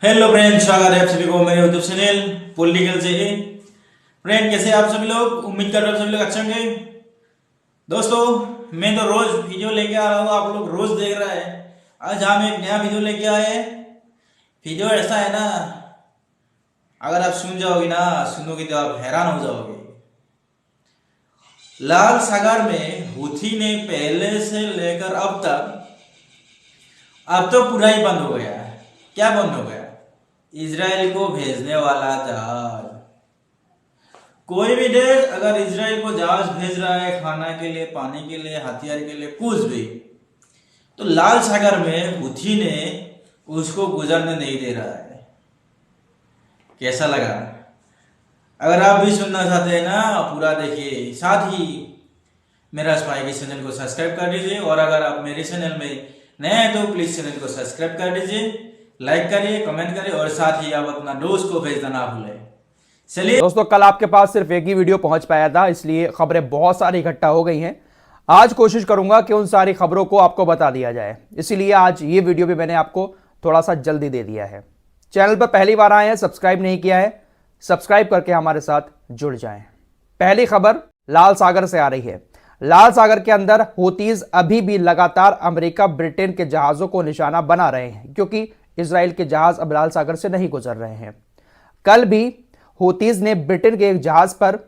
Hello friend, स्वागत है आप सभी को मेरे यूट्यूब चैनल पॉलिटिकल से। फ्रेंड, कैसे आप सभी लोग? उम्मीद कर रहे हो सभी लोग अच्छे होंगे। दोस्तों, मैं तो रोज वीडियो लेके आ रहा हूँ, आप लोग रोज देख रहे हैं। आज हम एक नया वीडियो लेके आए हैं। वीडियो ऐसा है ना, अगर आप सुन जाओगे ना, सुनोगे तो आप हैरान हो जाओगे। लाल सागर में हूथी ने पहले से लेकर अब तो पूरा ही बंद हो गया है। क्या बंद हो गया? इजराइल को भेजने वाला जहाज। कोई भी देश अगर इजराइल को जहाज भेज रहा है खाना के लिए, पानी के लिए, हथियार के लिए, कुछ भी, तो लाल सागर में हूथी ने उसको गुजरने नहीं दे रहा है। कैसा लगा? अगर आप भी सुनना चाहते हैं ना, पूरा देखिए। साथ ही मेरा स्पाई के चैनल को सब्सक्राइब कर दीजिए, और अगर आप मेरे चैनल में नए हैं तो प्लीज चैनल को सब्सक्राइब कर दीजिए, लाइक करिए, कमेंट करिए, और साथ ही आप अपना दोस्त को भेजना ना भूलें। चलिए दोस्तों, कल आपके पास सिर्फ एक ही वीडियो पहुंच पाया था, इसलिए खबरें बहुत सारी इकट्ठा हो गई हैं। आज कोशिश करूंगा कि उन सारी खबरों को आपको बता दिया जाए, इसीलिए आज ये वीडियो भी मैंने आपको थोड़ा सा जल्दी दे दिया है। चैनल पर पहली बार आए हैं, सब्सक्राइब नहीं किया है, सब्सक्राइब करके हमारे साथ जुड़ जाएं। पहली खबर लाल सागर से आ रही है। लाल सागर के अंदर हूतीज अभी भी लगातार अमेरिका ब्रिटेन के जहाजों को निशाना बना रहे हैं, क्योंकि इजराइल के जहाज अब लाल सागर से नहीं गुजर रहे हैं। कल भी हूतीज ने ब्रिटेन के एक जहाज पर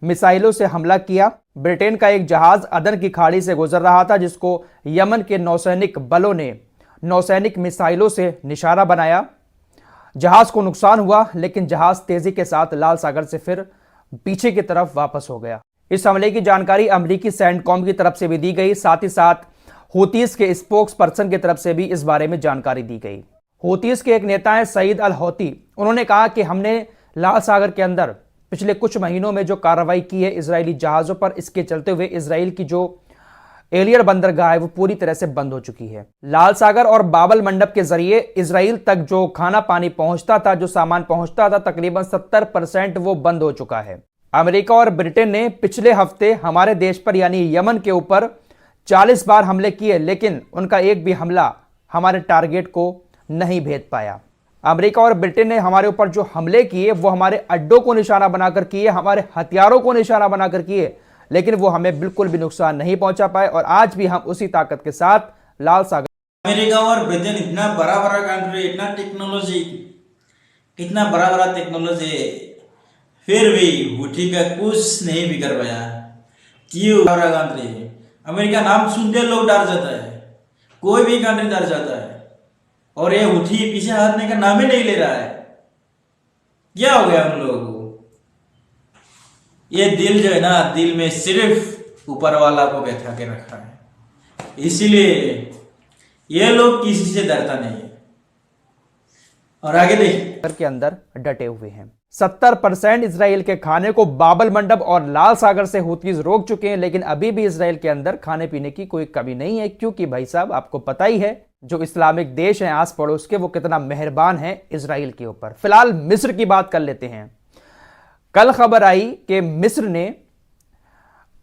मिसाइलों से हमला किया। ब्रिटेन का एक जहाज अदन की खाड़ी से गुजर रहा था, जिसको यमन के नौसैनिक बलों ने नौसैनिक मिसाइलों से निशाना बनाया। जहाज को नुकसान हुआ, लेकिन जहाज तेजी के साथ लाल सागर से फिर पीछे की तरफ वापस हो गया। इस हमले की जानकारी अमेरिकी सैंडकॉम की तरफ से भी दी गई, साथ ही साथ हूतीज के स्पोक्स पर्सन की तरफ से भी इस बारे में जानकारी दी गई। हूतीज के एक नेता हैं सईद अल हौती। उन्होंने कहा कि हमने लाल सागर के अंदर पिछले कुछ महीनों में जो कार्रवाई की है इजरायली जहाजों पर, इसके चलते हुए इजराइल की जो एलियर बंदरगाह है वो पूरी तरह से बंद हो चुकी है। लाल सागर और बाबल मंडप के जरिए इजराइल तक जो खाना पानी पहुंचता था, जो सामान पहुंचता था, तकरीबन 70% वो बंद हो चुका है। अमेरिका और ब्रिटेन ने पिछले हफ्ते हमारे देश पर यानी यमन के ऊपर 40 बार हमले किए, लेकिन उनका एक भी हमला हमारे टारगेट को नहीं भेद पाया। अमेरिका और ब्रिटेन ने हमारे ऊपर जो हमले किए वो हमारे अड्डों को निशाना बनाकर किए, हमारे हथियारों को निशाना बनाकर किए, लेकिन वो हमें बिल्कुल भी नुकसान नहीं पहुंचा पाए। और आज भी हम उसी ताकत के साथ लाल सागर। अमेरिका और ब्रिटेन इतना बड़ा बड़ा कंट्री, इतना टेक्नोलॉजी, कितना बड़ा बड़ा टेक्नोलॉजी, फिर भी हूथी का कुछ नहीं बिगड़ पाया। क्यों? बड़ा कंट्री, अमेरिका नाम सुनते लोग डर जाता है, कोई भी कंट्री डर जाता है, और ये हूथी पीछे हटने का नाम ही नहीं ले रहा है। क्या हो गया उन लोगों को? ये दिल जो है ना, दिल में सिर्फ ऊपर वाला को बैठा के रखा है, इसीलिए ये लोग किसी से डरता नहीं है। और आगे देखिए, के अंदर डटे हुए हैं। 70% इजराइल के खाने को बाबल मंडप और लाल सागर से हूतीज रोक चुके हैं, लेकिन अभी भी इजराइल के अंदर खाने पीने की कोई कमी नहीं है, क्योंकि भाई साहब आपको पता ही है जो इस्लामिक देश हैं आस पड़ोस के, वो कितना मेहरबान है इजराइल के ऊपर। फिलहाल मिस्र की बात कर लेते हैं। कल खबर आई कि मिस्र ने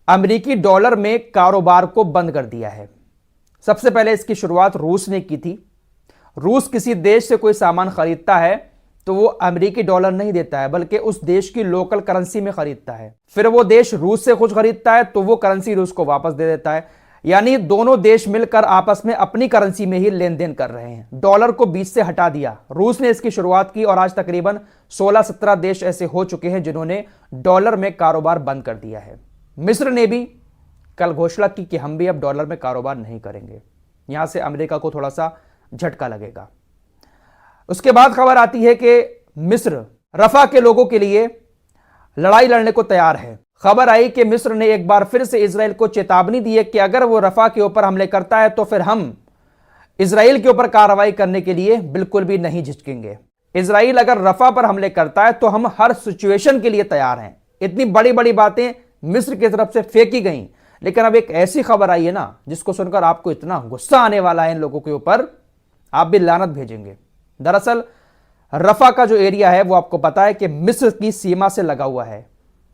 अमेरिकी डॉलर में कारोबार को बंद कर दिया है। सबसे पहले इसकी शुरुआत रूस ने की थी। रूस किसी देश से कोई सामान खरीदता है तो वो अमेरिकी डॉलर नहीं देता है, बल्कि उस देश की लोकल करेंसी में खरीदता है। फिर वो देश रूस से कुछ खरीदता है तो वो करेंसी रूस को वापस दे देता है, यानी दोनों देश मिलकर आपस में अपनी करेंसी में ही लेन देन कर रहे हैं। डॉलर को बीच से हटा दिया। रूस ने इसकी शुरुआत की और आज तकरीबन 16-17 देश ऐसे हो चुके हैं जिन्होंने डॉलर में कारोबार बंद कर दिया है। मिस्र ने भी कल घोषणा की कि हम भी अब डॉलर में कारोबार नहीं करेंगे। यहां से अमेरिका को थोड़ा सा झटका लगेगा। उसके बाद खबर आती है कि मिस्र रफा के लोगों के लिए लड़ाई लड़ने को तैयार है। खबर आई कि मिस्र ने एक बार फिर से इजराइल को चेतावनी दी है कि अगर वो रफा के ऊपर हमले करता है तो फिर हम इजराइल के ऊपर कार्रवाई करने के लिए बिल्कुल भी नहीं झिझकेंगे। इजराइल अगर रफा पर हमले करता है तो हम हर सिचुएशन के लिए तैयार हैं। इतनी बड़ी बड़ी बातें मिस्र की तरफ से फेंकी गई, लेकिन अब एक ऐसी खबर आई है ना जिसको सुनकर आपको इतना गुस्सा आने वाला है इन लोगों के ऊपर, आप भी लानत भेजेंगे। दरअसल रफा का जो एरिया है वो आपको पता है कि मिस्र की सीमा से लगा हुआ है।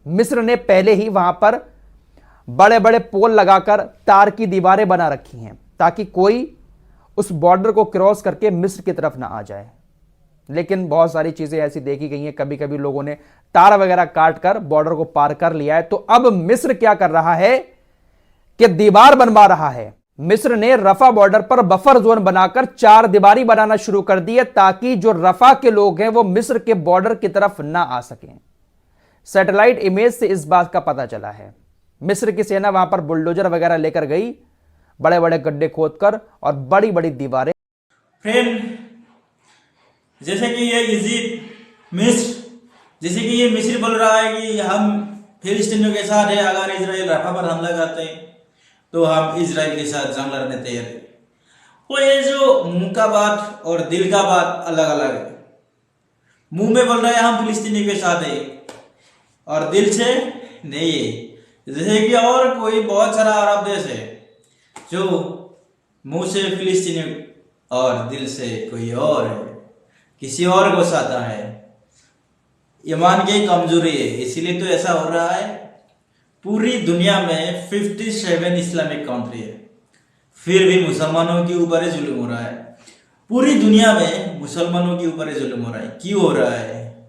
मिस्र ने पहले ही वहां पर बड़े बड़े पोल लगाकर तार की दीवारें बना रखी हैं ताकि कोई उस बॉर्डर को क्रॉस करके मिस्र की तरफ ना आ जाए। लेकिन बहुत सारी चीजें ऐसी देखी गई हैं, कभी कभी लोगों ने तार वगैरह काट कर बॉर्डर को पार कर लिया है। तो अब मिस्र क्या कर रहा है कि दीवार बनवा रहा है। मिस्र ने रफा बॉर्डर पर बफर जोन बनाकर 4 दीवारी बनाना शुरू कर दी है, ताकि जो रफा के लोग हैं वो मिस्र के बॉर्डर की तरफ ना आ सकें। सैटेलाइट इमेज से इस बात का पता चला है। मिस्र की सेना वहां पर बुलडोजर वगैरह लेकर गई, बड़े बड़े गड्ढे खोदकर और बड़ी बड़ी दीवारें। फ्रेंड, जैसे कि ये इजिप्ट, मिस्र, जैसे कि ये मिस्र बोल रहा है कि हम फिलिस्तीनियों के साथ है, अगर इजराइल रफा पर हमला करते हैं तो हम इजराइल के साथ जंग लड़ने तैयार है। वो ये जो मुंह का बात और दिल का बात अलग अलग है। मुंह में बोल रहे हैं हम फिलिस्तीनी के साथ है और दिल से नहीं है। जैसे कि और कोई बहुत सारा अरब देश है जो मुंह से फिलिस्तीनी और दिल से कोई और है, किसी और को चाहता है। ईमान की कमजोरी है, इसीलिए तो ऐसा हो रहा है। पूरी दुनिया में 57 इस्लामिक कंट्री है, फिर भी मुसलमानों के ऊपर ही जुल्म हो रहा है। पूरी दुनिया में मुसलमानों के ऊपर ही जुल्म हो रहा है। क्यों हो रहा है?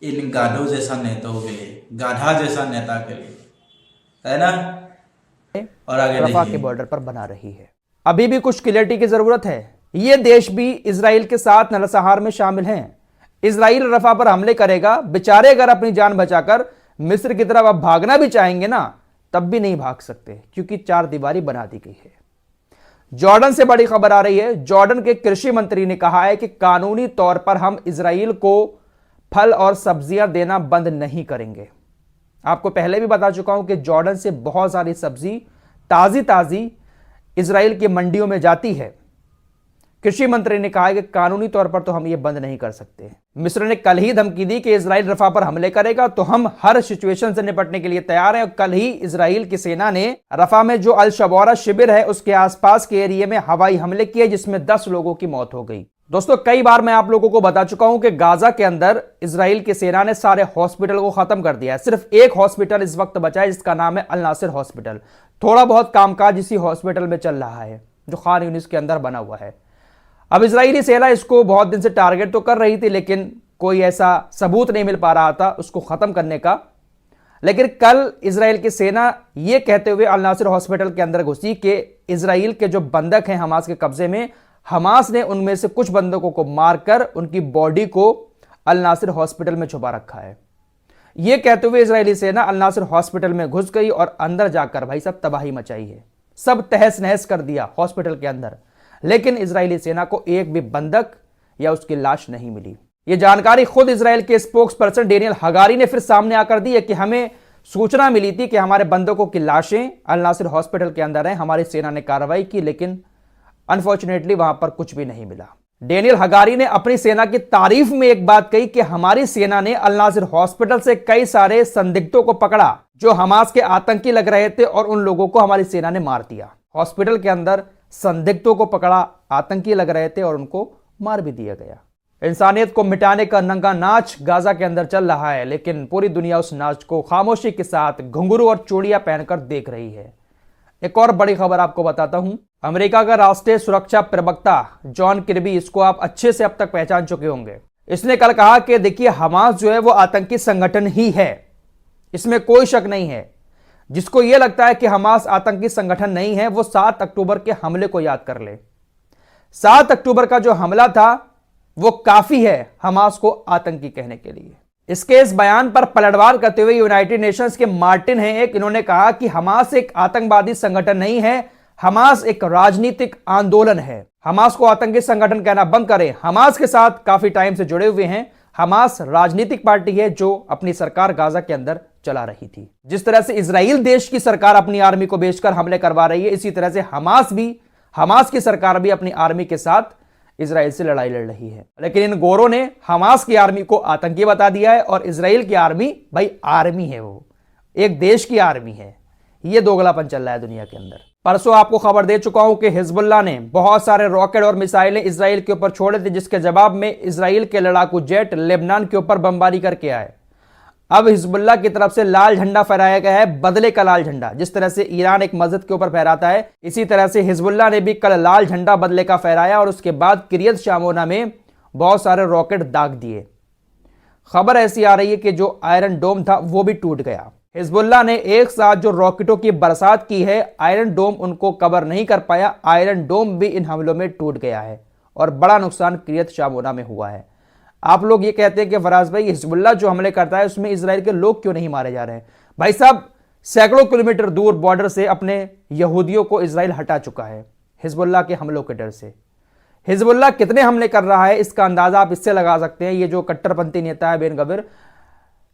इन गाधों जैसा नेताओं के लिए, गाधा जैसा नेता के लिए, है ना। और आगे रफा के बॉर्डर पर बना रही है। अभी भी कुछ क्लियरिटी की जरूरत है। ये देश भी इजराइल के साथ नरसंहार में शामिल हैं। इजराइल रफा पर हमले करेगा, बेचारे अगर अपनी जान बचाकर मिस्र की तरफ अब भागना भी चाहेंगे ना, तब भी नहीं भाग सकते, क्योंकि 4 दीवारी बना दी गई है। जॉर्डन से बड़ी खबर आ रही है। जॉर्डन के कृषि मंत्री ने कहा है कि कानूनी तौर पर हम इजराइल को फल और सब्जियां देना बंद नहीं करेंगे। आपको पहले भी बता चुका हूं कि जॉर्डन से बहुत सारी सब्जी ताजी ताजी इजराइल की मंडियों में जाती है। कृषि मंत्री ने कहा है कि कानूनी तौर पर तो हम ये बंद नहीं कर सकते। मिस्र ने कल ही धमकी दी कि इजराइल रफा पर हमले करेगा तो हम हर सिचुएशन से निपटने के लिए तैयार हैं। और कल ही इजराइल की सेना ने रफा में जो अल शबौरा शिविर है उसके आसपास के एरिया में हवाई हमले किए, जिसमें 10 लोगों की मौत हो गई। दोस्तों, कई बार मैं आप लोगों को बता चुका हूं कि गाजा के अंदर इजराइल की सेना ने सारे हॉस्पिटल को खत्म कर दिया है। सिर्फ एक हॉस्पिटल इस वक्त बचा है, जिसका नाम है अल नासिर हॉस्पिटल। थोड़ा बहुत कामकाज इसी हॉस्पिटल में चल रहा है जो खान यूनिस के अंदर बना हुआ है। अब इजरायली सेना इसको बहुत दिन से टारगेट तो कर रही थी, लेकिन कोई ऐसा सबूत नहीं मिल पा रहा था उसको खत्म करने का। लेकिन कल इजराइल की सेना यह कहते हुए अल नासिर हॉस्पिटल के अंदर घुसी कि इजराइल के जो बंधक हैं हमास के कब्जे में, हमास ने उनमें से कुछ बंधकों को मारकर उनकी बॉडी को अल नासिर हॉस्पिटल में छुपा रखा है। यह कहते हुए इजरायली सेना अल नासिर हॉस्पिटल में घुस गई और अंदर जाकर भाई साहब तबाही मचाई है। सब तहस नहस कर दिया हॉस्पिटल के अंदर। लेकिन इजरायली सेना को एक भी बंधक या उसकी लाश नहीं मिली। यह जानकारी खुद इजराइल के स्पोक्स पर्सन डेनियल हगारी ने फिर सामने आकर दी है कि हमें सूचना मिली थी कि हमारे बंधकों की लाशें अल नासिर हॉस्पिटल के अंदर हैं। हमारी सेना ने कार्रवाई की, लेकिन अनफॉर्चुनेटली वहां पर कुछ भी नहीं मिला। डेनियल हगारी ने अपनी सेना की तारीफ में एक बात कही कि हमारी सेना ने अल नासिर हॉस्पिटल से कई सारे संदिग्धों को पकड़ा जो हमास के आतंकी लग रहे थे, और उन लोगों को हमारी सेना ने मार दिया। हॉस्पिटल के अंदर संदिग्धों को पकड़ा, आतंकी लग रहे थे, और उनको मार भी दिया गया। इंसानियत को मिटाने का नंगा नाच गाजा के अंदर चल रहा है, लेकिन पूरी दुनिया उस नाच को खामोशी के साथ घुंघरू और चूड़ियां पहनकर देख रही है। एक और बड़ी खबर आपको बताता हूं। अमेरिका का राष्ट्रीय सुरक्षा प्रवक्ता जॉन किर्बी, इसको आप अच्छे से अब तक पहचान चुके होंगे, इसने कल कहा कि देखिए हमास जो है वो आतंकी संगठन ही है, इसमें कोई शक नहीं है। जिसको यह लगता है कि हमास आतंकी संगठन नहीं है, वो 7 अक्टूबर के हमले को याद कर ले। 7 अक्टूबर का जो हमला था वो काफी है हमास को आतंकी कहने के लिए। इसके इस बयान पर पलटवार करते हुए यूनाइटेड नेशंस के मार्टिन हैं एक, इन्होंने कहा कि हमास एक आतंकवादी संगठन नहीं है, हमास एक राजनीतिक आंदोलन है। हमास को आतंकी संगठन कहना बंद करें। हमास के साथ काफी टाइम से जुड़े हुए हैं। हमास राजनीतिक पार्टी है जो अपनी सरकार गाजा के अंदर चला रही थी। जिस तरह से इजराइल देश की सरकार अपनी आर्मी को भेजकर हमले करवा रही है, इसी तरह से हमास की सरकार भी अपनी आर्मी के साथ इजराइल से लड़ाई लड़ रही है। लेकिन इन गोरों ने हमास की आर्मी को आतंकी बता दिया है, और इजराइल की आर्मी भाई आर्मी है, वो एक देश की आर्मी है। ये दोगलापन चल रहा है दुनिया के अंदर। परसों आपको खबर दे चुका हूं कि हिजबुल्लाह ने बहुत सारे रॉकेट और मिसाइलें इजराइल के ऊपर छोड़े थे, जिसके जवाब में इजराइल के लड़ाकू जेट लेबनान के ऊपर बमबारी करके आए। अब हिजबुल्लाह की तरफ से लाल झंडा फहराया गया है, बदले का लाल झंडा। जिस तरह से ईरान एक मस्जिद के ऊपर फहराता है, इसी तरह से हिजबुल्लाह ने भी कल लाल झंडा बदले का फहराया, और उसके बाद किरियत शामोना में बहुत सारे रॉकेट दाग दिए। खबर ऐसी आ रही है कि जो आयरन डोम था वो भी टूट गया। हिजबुल्लाह ने एक साथ जो रॉकेटों की बरसात की है, आयरन डोम उनको कवर नहीं कर पाया। आयरन डोम भी इन हमलों में टूट गया है और बड़ा नुकसान किरियत शामोना में हुआ है। आप लोग ये कहते हैं कि फराज भाई हिजबुल्लाह जो हमले करता है उसमें इजराइल के लोग क्यों नहीं मारे जा रहे हैं? भाई साहब, सैकड़ों किलोमीटर दूर बॉर्डर से अपने यहूदियों को इजराइल हटा चुका है हिजबुल्लाह के हमलों के डर से। हिजबुल्लाह कितने हमले कर रहा है इसका अंदाजा आप इससे लगा सकते हैं। ये जो कट्टरपंथी नेता है बेन गविर,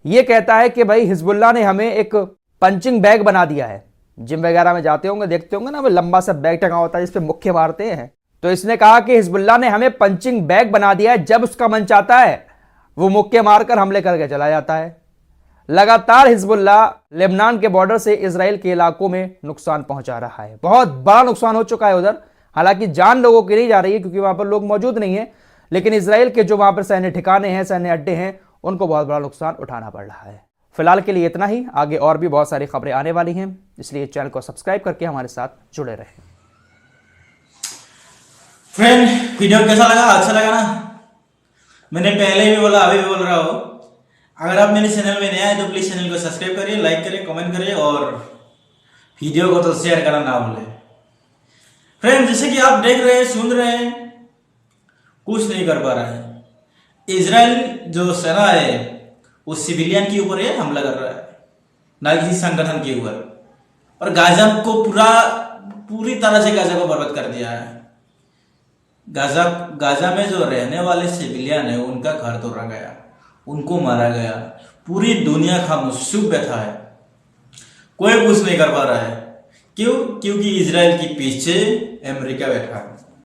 ये कहता है कि भाई हिजबुल्लाह ने हमें एक पंचिंग बैग बना दिया है। जिम वगैरह में जाते होंगे, देखते होंगे ना, वो लंबा सा बैग टंगा होता है जिस पे मुक्के मारते हैं। तो इसने कहा कि हिजबुल्लाह ने हमें पंचिंग बैग बना दिया है, जब उसका मन चाहता है वो मुक्के मारकर हमले करके चला जाता है। लगातार हिजबुल्लाह लेबनान के बॉर्डर से इजराइल के इलाकों में नुकसान पहुंचा रहा है। बहुत बड़ा नुकसान हो चुका है उधर। हालांकि जान लोगों की नहीं जा रही है क्योंकि वहां पर लोग मौजूद नहीं है, लेकिन इजराइल के जो वहां पर सैन्य ठिकाने हैं, सैन्य अड्डे हैं, उनको बहुत बड़ा नुकसान उठाना पड़ रहा है। फिलहाल के लिए इतना ही। आगे और भी बहुत सारी खबरें आने वाली हैं, इसलिए चैनल को सब्सक्राइब करके हमारे साथ जुड़े रहें। फ्रेंड, वीडियो कैसा लगा? अच्छा लगा ना? मैंने पहले भी बोला, अभी भी बोल रहा हूँ, अगर आप मेरे चैनल में नए आए तो प्लीज चैनल को सब्सक्राइब करिए, लाइक करिए, कमेंट करिए और वीडियो को तो शेयर करना ना भूलें। फ्रेंड, जैसे कि आप देख रहे हैं, सुन रहे हैं, कुछ नहीं कर पा रहा है। इजराइल जो सेना है वो सिविलियन के ऊपर ये हमला कर रहा है, ना किसी संगठन के ऊपर। और गाजा को पूरी तरह से गाजा को बर्बाद कर दिया है। गाजा में जो रहने वाले सिविलियन है उनका घर तोड़ा गया, उनको मारा गया। पूरी दुनिया खामोश बैठा है, कोई कुछ नहीं कर पा रहा है। क्यों? क्योंकि इजराइल के पीछे अमेरिका बैठा है।